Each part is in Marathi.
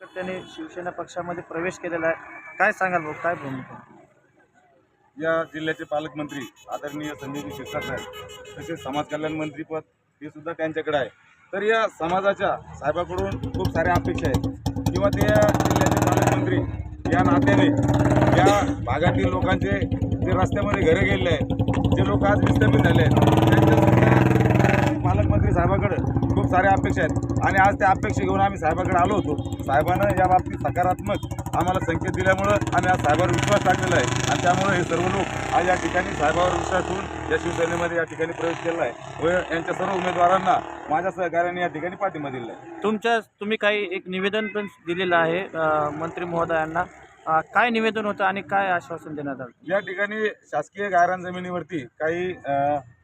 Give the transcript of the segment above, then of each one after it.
कार्यकर्त्यांनी शिवसेना पक्षामध्ये प्रवेश केलेला आहे, काय सांगाल भाऊ, काय भूमिका? या जिल्ह्याचे पालकमंत्री आदरणीय संजयजी शिरसाट साहेब तसेच समाज कल्याण मंत्रीपद हे सुद्धा त्यांच्याकडे आहे. तर या समाजाच्या साहेबाकडून खूप साऱ्या अपेक्षा आहेत किंवा ते या जिल्ह्याचे पालकमंत्री या नात्याने या भागातील लोकांचे जे रस्त्यामध्ये घरे गेलेले आहेत, जे लोक आज विस्थापित झाले आहेत, त्यांच्यासुद्धा पालकमंत्री साहेबाकडे खूप साऱ्या अपेक्षा आहेत आणि आज त्या अपेक्षा घेऊन आम्ही साहेबाकडे आलो होतो. साहेबांनं या बाबतीत सकारात्मक आम्हाला संकेत दिल्यामुळं आम्ही आज साहेबावर विश्वास टाकलेला आहे आणि त्यामुळे हे सर्व लोक आज या ठिकाणी साहेबावर विश्वास ठेवून या शिवसेनेमध्ये या ठिकाणी प्रवेश केला आहे व यांच्या सर्व उमेदवारांना माझ्या सहकार्याने या ठिकाणी पाठिंबा दिला आहे. तुम्ही काही एक निवेदन पण दिलेलं आहे मंत्री महोदयांना, काय निवेदन होतं आणि काय आश्वासन देण्यात आलं? या ठिकाणी शासकीय गायरान जमिनीवरती काही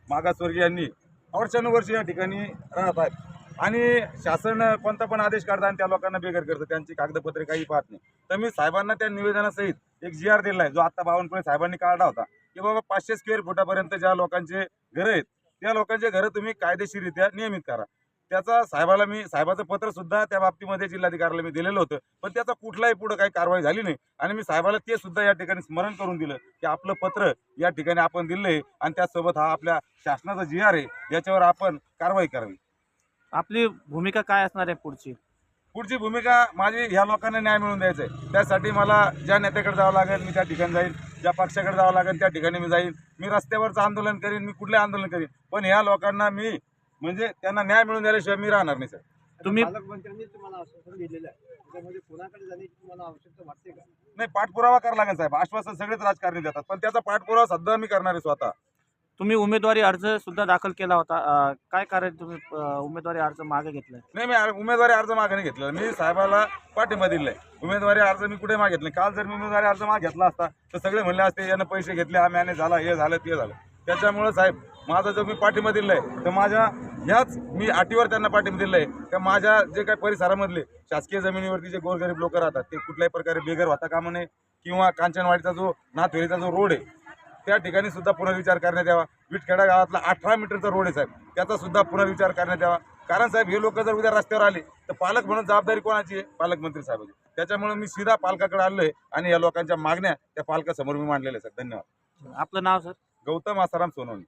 मागासवर्गीयांनी वर्षानुवर्षे या ठिकाणी राहत आहेत आणि शासन कोणता पण आदेश काढतं आणि त्या लोकांना बेघर करतं, त्यांची कागदपत्रे काही पाहत नाही. तर मी साहेबांना त्या निवेदनासहित एक GR दिला आहे, जो आत्ता बावनकुळे साहेबांनी काढला होता, की बाबा 500 स्क्वेअर फुटापर्यंत ज्या लोकांचे घरं आहेत त्या लोकांचे घरं तुम्ही कायदेशीररित्या नियमित करा. त्याचा साहेबाचं पत्र सुद्धा त्या बाबतीमध्ये जिल्हाधिकाऱ्याला मी दिलेलं होतं, पण त्याचा कुठलाही पुढे काही कारवाई झाली नाही आणि मी साहेबाला ते सुद्धा या ठिकाणी स्मरण करून दिलं की आपलं पत्र या ठिकाणी आपण दिलंय आणि त्यासोबत हा आपल्या शासनाचा GR आहे, याच्यावर आपण कारवाई करावी. आपली भूमिका काय असणार आहे पुढची भूमिका माझी ह्या लोकांना न्याय मिळवून द्यायचा आहे. त्यासाठी मला ज्या नेत्याकडे जावं लागेल मी त्या ठिकाणी जाईल, ज्या पक्षाकडे जावं लागेल त्या ठिकाणी मी जाईल, मी रस्त्यावरचं आंदोलन करीन, मी कुठले आंदोलन करीन, पण ह्या लोकांना मी म्हणजे त्यांना न्याय मिळवून द्यायल्याशिवाय मी राहणार नाही. सर, तुम्ही पालकमंत्र्यांनी तुम्हाला आश्वासन दिलेलं आहे, त्यामध्ये कोणाकडे जाण्याची तुम्हाला आवश्यकता वाटते का? नाही, पाठपुरावा करावा लागेल साहेब. आश्वासन सगळेच राजकारणी देतात, पण त्याचा पाठपुरावा सध्या मी करणार आहे स्वतः. तुम्ही उमेदवारी अर्ज सुद्धा दाखल केला होता, काय कारण तुम्ही उमेदवारी अर्ज मागे घेतलाय? नाही, मी उमेदवारी अर्ज मागे नाही घेतलेला, मी साहेबाला पाठिंबा दिलाय. उमेदवारी अर्ज मी कुठे मागितले? काल जर मी उमेदवारी अर्ज मागे घेतला असता तर सगळे म्हणले असते यानं पैसे घेतले, आम्ही याने झाला, हे झालं ते झालं. त्याच्यामुळे साहेब माझा जो मी पाठिंबा दिलाय तर माझ्या ह्याच मी अटीवर त्यांना पाठिंबा दिलाय का माझ्या जे काही परिसरामधले शासकीय जमिनीवरती जे गोरगरीब लोक राहतात ते कुठल्याही प्रकारे बेघर होता कामा नये किंवा कांचनवाडीचा जो नाथवेलीचा जो रोड आहे त्या ठिकाणी सुद्धा पुनर्विचार करण्यात यावा. विटखेडा गावातला 18 मीटरचा रोड आहे साहेब, त्याचा सुद्धा पुनर्विचार करण्यात यावा. कारण साहेब हे लोक जर उद्या रस्त्यावर आले तर पालक म्हणून जबाबदारी कोणाची आहे? पालकमंत्री साहेबांची. त्याच्यामुळे मी सीधा पालकाकडे आलोय आणि या लोकांच्या मागण्या त्या पालकासमोर मी मांडलेल्या आहेत. धन्यवाद. आपलं नाव सर? गौतम आसाराम सोनवणे.